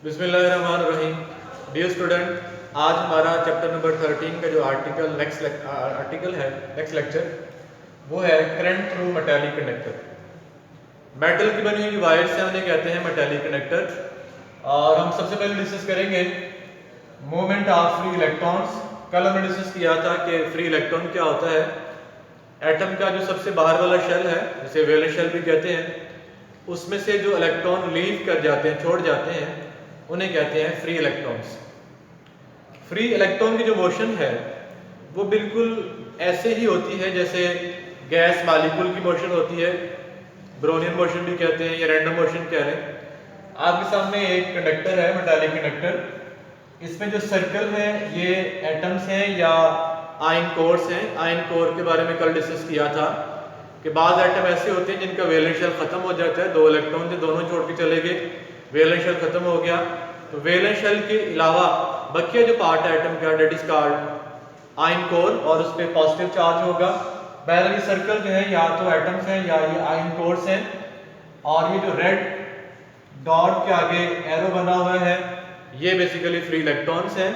बिस्मिल्लाहिर्रहमानिर्रहीम। Dear student, आज हमारा चैप्टर नंबर 13 का जो नेक्स्ट लेक्चर वो है current through metallic conductor. Metal की बनी हुई वायर से उन्हें कहते हैं मेटालिक कंडक्टर। और हम सबसे पहले डिस्कस करेंगे मूवमेंट ऑफ फ्री इलेक्ट्रॉन्स। कल हमने डिस्कस किया था कि फ्री इलेक्ट्रॉन क्या होता है। एटम का जो सबसे बाहर वाला शेल है, जिसे वैलेंस शेल भी कहते हैं, उसमें से जो इलेक्ट्रॉन लीव कर जाते हैं, छोड़ जाते हैं, उन्हें कहते हैं फ्री इलेक्ट्रॉन्स। फ्री इलेक्ट्रॉन की जो मोशन है वो बिल्कुल ऐसे ही होती है जैसे गैस मालिक्यूल की मोशन होती है। ब्रोनियन मोशन भी कहते हैं या रैंडम मोशन कह रहे हैं। आपके सामने एक कंडक्टर है, मेटालिक कंडक्टर। इसमें जो सर्कल है ये एटम्स हैं या आयन कोर्स हैं। आयन कोर के बारे में कल डिस्कस किया था कि बाज़ एटम ऐसे होते हैं जिनका वैलेंस शेल खत्म हो जाता है। दो इलेक्ट्रॉन थे, दोनों छोड़ के चले गए, वैलेंस शेल खत्म हो गया। तो वैलेंस शेल के अलावा बकिया जो पार्ट है एटम का, that is called ion core, और उस पर पॉजिटिव चार्ज होगा। पहले ये सर्कल जो है या तो एटम्स हैं या ये आयन कोर्स हैं। और ये जो रेड डॉट के आगे एरो बना हुआ है ये बेसिकली फ्री इलेक्ट्रॉन्स हैं।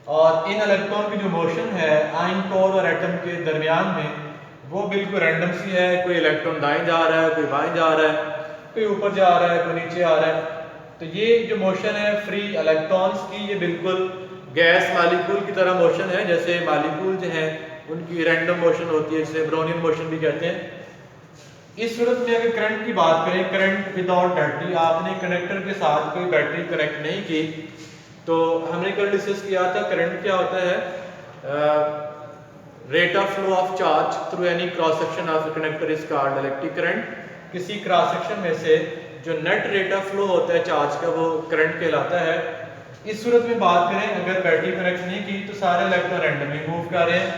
और इन इलेक्ट्रॉन की जो मोशन है आयन कोर और एटम के दरमियान में वो बिल्कुल रैंडम सी है। कोई इलेक्ट्रॉन दाएं जा रहा है, कोई बाएं जा रहा है, कोई ऊपर जा रहा है, कोई नीचे आ रहा है। तो ये जो मोशन है फ्री इलेक्ट्रॉन्स की, ये बिल्कुल गैस मालिक्यूल की तरह मोशन है। जैसे मालिक्यूल जो है उनकी रैंडम मोशन होती है, जिसे ब्रोनियन मोशन भी कहते हैं। इस सूरत में अगर करंट की बात करें, करंट विदाउट बैटरी, आपने कंडक्टर के साथ कोई बैटरी कनेक्ट नहीं की, तो हमने कल डिस्कस किया था करंट क्या होता है। Rate of flow of charge through any cross section of conductor is called electric current. किसी क्रॉस सेक्शन में से जो नेट रेट ऑफ फ्लो होता है चार्ज का वो करंट कहलाता है। इस सूरत में बात करें, अगर बैटरी कनेक्ट नहीं की तो सारे इलेक्ट्रॉन रैंडमली मूव कर रहे हैं।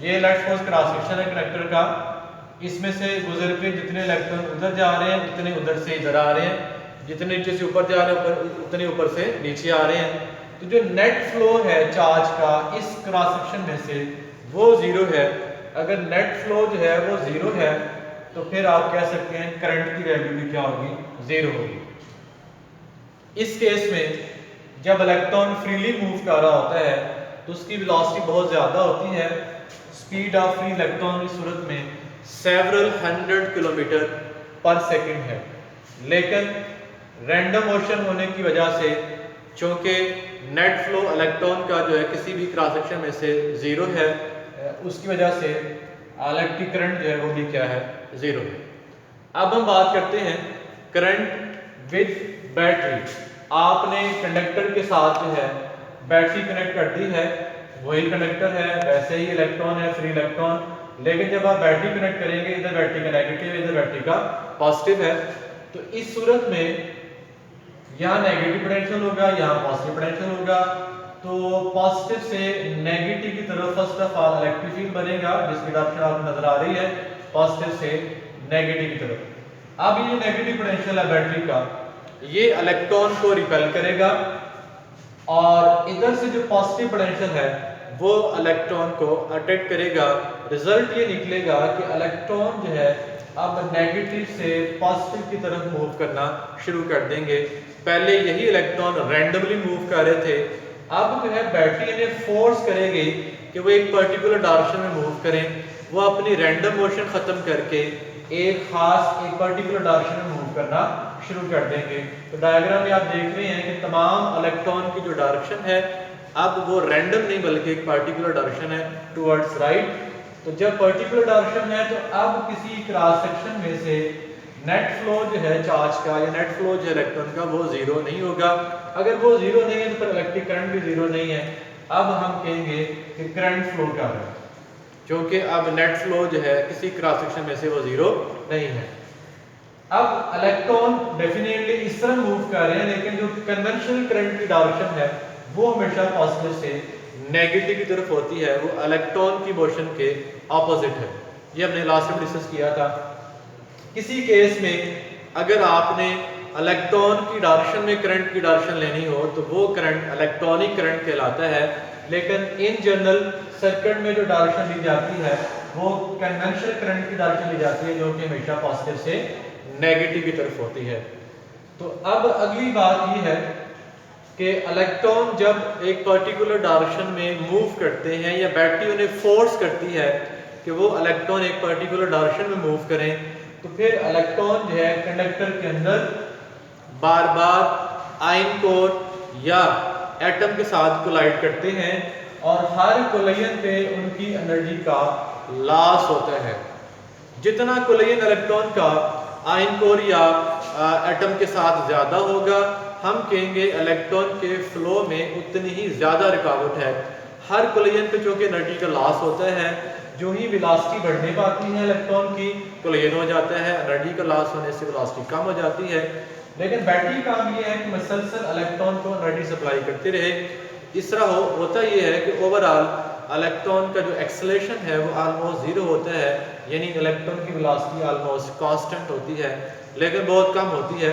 ये लेट्स सपोज क्रॉस सेक्शन है कंडक्टर का, इसमें से गुजर के जितने इलेक्ट्रॉन उधर जा रहे हैं उतने उधर से इधर आ रहे हैं, जितने नीचे से ऊपर जा रहे हैं उतने ऊपर से नीचे आ रहे हैं। तो जो नेट फ्लो है चार्ज का इस क्रॉस सेक्शन में से वो जीरो है। अगर नेट फ्लो जो है वो जीरो है तो फिर आप कह सकते हैं करंट की वैल्यू भी क्या होगी, जीरो होगी। इस केस में जब इलेक्ट्रॉन फ्रीली मूव कर रहा होता है तो उसकी वेलोसिटी बहुत ज्यादा होती है। स्पीड ऑफ फ्री इलेक्ट्रॉन इस सूरत में सेवरल 100 किलोमीटर पर सेकंड है। लेकिन रैंडम मोशन होने की वजह से, चूंकि नेट फ्लो इलेक्ट्रॉन का जो है किसी भी क्रॉस सेक्शन में से जीरो है, उसकी वजह से इलेक्ट्रिक करंट जो है वो भी क्या है, जीरो है। अब हम बात करते हैं करंट विद बैटरी। आपने कंडक्टर के साथ जो है बैटरी कनेक्ट कर दी है, वही कंडक्टर है, वैसे ही इलेक्ट्रॉन है, फ्री इलेक्ट्रॉन। लेकिन जब आप बैटरी कनेक्ट करेंगे, इधर बैटरी का नेगेटिव है, इधर बैटरी का पॉजिटिव है, तो इस सूरत में यहाँ नेगेटिव पोटेंशियल होगा, यहाँ पॉजिटिव पोटेंशियल होगा। तो पॉजिटिव से नेगेटिव की तरफ first of all electric field बनेगा, जिसकी डायरेक्शन आपको नजर आ रही है, पॉजिटिव से नेगेटिव की तरफ। अब ये नेगेटिव पोटेंशियल है बैटरी का, ये इलेक्ट्रॉन को रिपेल करेगा, और इधर से जो पॉजिटिव पोटेंशियल है वो इलेक्ट्रॉन को अट्रैक्ट करेगा। रिजल्ट ये निकलेगा कि इलेक्ट्रॉन जो है अब नेगेटिव से पॉजिटिव की तरफ मूव करना शुरू कर देंगे। पहले यही इलेक्ट्रॉन रैंडमली मूव कर रहे थे, अब जो है बैटरी इन्हें फोर्स करेगी कि वो एक पर्टिकुलर डायरेक्शन में मूव करें। वो अपनी रैंडम मोशन खत्म करके एक खास एक पर्टिकुलर डायरेक्शन में मूव करना शुरू कर देंगे। तो डायग्राम में आप देख रहे हैं कि तमाम इलेक्ट्रॉन की जो डायरेक्शन है अब वो रैंडम नहीं बल्कि एक पर्टिकुलर डायरेक्शन है टुवर्ड्स राइट। तो जब पर्टिकुलर डायरेक्शन है तो अब किसी क्रॉस सेक्शन में से नेट फ्लो जो है चार्ज का या नेट फ्लो जो है इलेक्ट्रॉन का वो जीरो नहीं होगा। अगर वो जीरो नहीं है तो फिर इलेक्ट्रिक करंट भी जीरो नहीं है। अब हम कहेंगे कि करंट फ्लो कर रहा है, क्योंकि अब नेट फ्लो जो है किसी क्रॉस सेक्शन में से वो जीरो नहीं है। अब इलेक्ट्रॉन डेफिनेटली इस तरह मूव कर रहे हैं, लेकिन जो कन्वेंशनल करंट की डायरेक्शन है वो हमेशा पॉजिटिव से नेगेटिव की तरफ होती है, वो इलेक्ट्रॉन की मोशन के ऑपोजिट है। ये हमने लास्ट में डिस्कस किया था। किसी केस में अगर आपने इलेक्ट्रॉन की डायरेक्शन में करंट की डायरेक्शन लेनी हो तो वो करंट इलेक्ट्रॉनिक करंट कहलाता है। लेकिन इन जनरल सर्किट में जो डायरेक्शन ली जाती है वो कन्वेंशनल करंट की डायरेक्शन ली जाती है, जो कि हमेशा पॉजिटिव से नेगेटिव की तरफ होती है। तो अब अगली बात ये है कि इलेक्ट्रॉन जब एक पर्टिकुलर डायरेक्शन में मूव करते हैं या बैटरी उन्हें फोर्स करती है कि वो इलेक्ट्रॉन एक पर्टिकुलर डायरेक्शन में मूव करें, तो फिर इलेक्ट्रॉन जो है कंडक्टर के अंदर बार बार आयन कोर या एटम के साथ कोलाइड करते हैं और हर कोलिजन पे उनकी एनर्जी का लॉस होता है। जितना कोलिजन इलेक्ट्रॉन का आयन कोर या एटम के साथ ज़्यादा होगा, हम कहेंगे इलेक्ट्रॉन के फ्लो में उतनी ही ज़्यादा रुकावट है। हर कोलिजन पे चूँकि एनर्जी का लॉस होता है, जो ही वेलोसिटी बढ़ने पाती है इलेक्ट्रॉन की, कोलिजन हो जाता है, एनर्जी का लॉस होने से वेलोसिटी कम हो जाती है। लेकिन बैटरी का काम ये है कि मसलसल इलेक्ट्रॉन को एनर्जी सप्लाई करते रहे। इस तरह होता ये है कि ओवरऑल इलेक्ट्रॉन का जो एक्सेलरेशन है वो ऑलमोस्ट जीरो होता है, यानी इलेक्ट्रॉन की वेलोसिटी ऑलमोस्ट कांस्टेंट होती है, लेकिन बहुत कम होती है।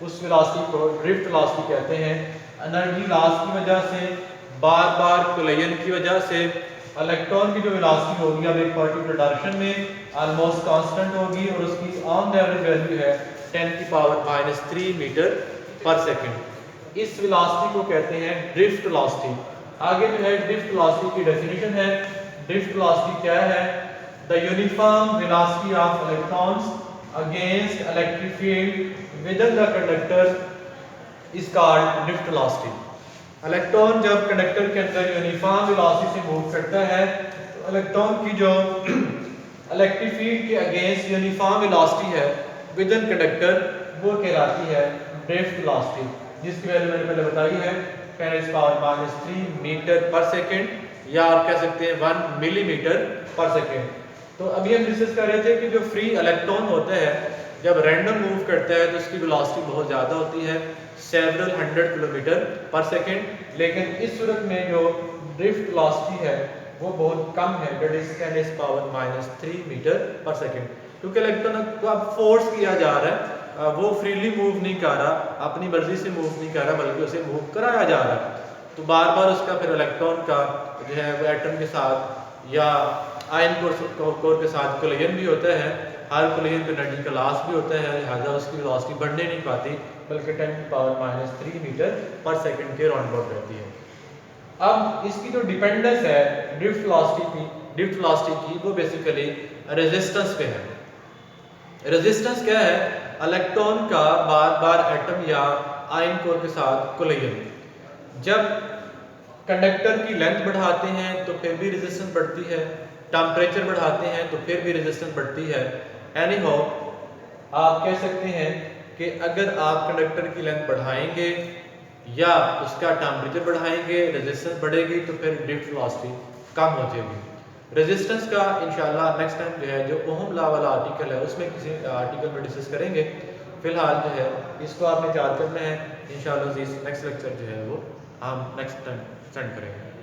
उस वेलोसिटी को ड्रिफ्ट वेलोसिटी कहते हैं। एनर्जी लॉस की वजह से, बार बार कोलिजन की वजह से इलेक्ट्रॉन की जो वेलोसिटी होगी अब एक पर्टिकुलर डायरेक्शन में ऑलमोस्ट कांस्टेंट होगी और उसकी ऑन एवरेज वैल्यू है 10⁻³ मीटर पर सेकंड। इस वेलोसिटी को कहते हैं ड्रिफ्ट वेलोसिटी। आगे जो है ड्रिफ्ट वेलोसिटी की डेफिनेशन है। ड्रिफ्ट वेलोसिटी क्या है? The uniform velocity of electrons against electric field within the conductor is called drift velocity. Electron जब कंडक्टर के अंदर यूनिफॉर्म वेलोसिटी से मूव करता है तो इलेक्ट्रॉन की जो इलेक्ट्रिक फील्ड के अगेंस्ट यूनिफॉर्म वेलोसिटी है विदिन कंडक्टर, वो कहलाती है ड्रिफ्ट वेलोसिटी, जिसकी वैल्यू मैंने पहले बताई है 10⁻³ मीटर पर सेकंड, या आप कह सकते हैं 1 मिलीमीटर पर सेकंड। तो अभी हम डिस्कस कर रहे थे कि जो फ्री इलेक्ट्रॉन होता है जब रैंडम मूव करता है तो उसकी वेलोसिटी बहुत ज़्यादा होती है, सेवरल 100 किलोमीटर पर सेकंड। लेकिन इस सूरत में जो ड्रिफ्ट वेलोसिटी है वो बहुत कम है, दैट इज 10⁻³ मीटर पर सेकंड, क्योंकि इलेक्ट्रॉन को अब फोर्स किया जा रहा है, वो फ्रीली मूव नहीं कर रहा, अपनी मर्जी से मूव नहीं कर रहा, बल्कि उसे मूव कराया जा रहा है। तो बार बार उसका फिर इलेक्ट्रॉन का जो है वो एटम के साथ या आयन कोर के साथ कोलिजन भी होता है। हर कोलिजन पे एनर्जी का लॉस भी होता है, लिहाजा उसकी वेलोसिटी बढ़ने नहीं पाती, बल्कि 10⁻³ मीटर पर सेकंड के राउंड अबाउट रहती है। अब इसकी जो डिपेंडेंस है ड्रिफ्ट वेलोसिटी की वो बेसिकली रेजिस्टेंस पे है। रेजिस्टेंस क्या है? इलेक्ट्रॉन का बार बार एटम या आयन कोर के साथ कोलिजन। जब कंडक्टर की लेंथ बढ़ाते हैं तो फिर भी रेजिस्टेंस बढ़ती है, टेम्परेचर बढ़ाते हैं तो फिर भी रेजिस्टेंस बढ़ती है। एनी हाउ आप कह सकते हैं कि अगर आप कंडक्टर की लेंथ बढ़ाएंगे या उसका टेम्परेचर बढ़ाएंगे, रेजिस्टेंस बढ़ेगी, तो फिर ड्रिफ्ट वेलोसिटी कम हो जाएगी। रेजिस्टेंस का इंशाल्लाह नेक्स्ट टाइम जो है जो ओहम लॉ वाला आर्टिकल है उसमें किसी आर्टिकल में डिस्कस करेंगे। फिलहाल जो है इसको आपने याद करना है। इंशाल्लाह नेक्स्ट लेक्चर जो है वो हम नेक्स्ट टाइम सेंड करेंगे।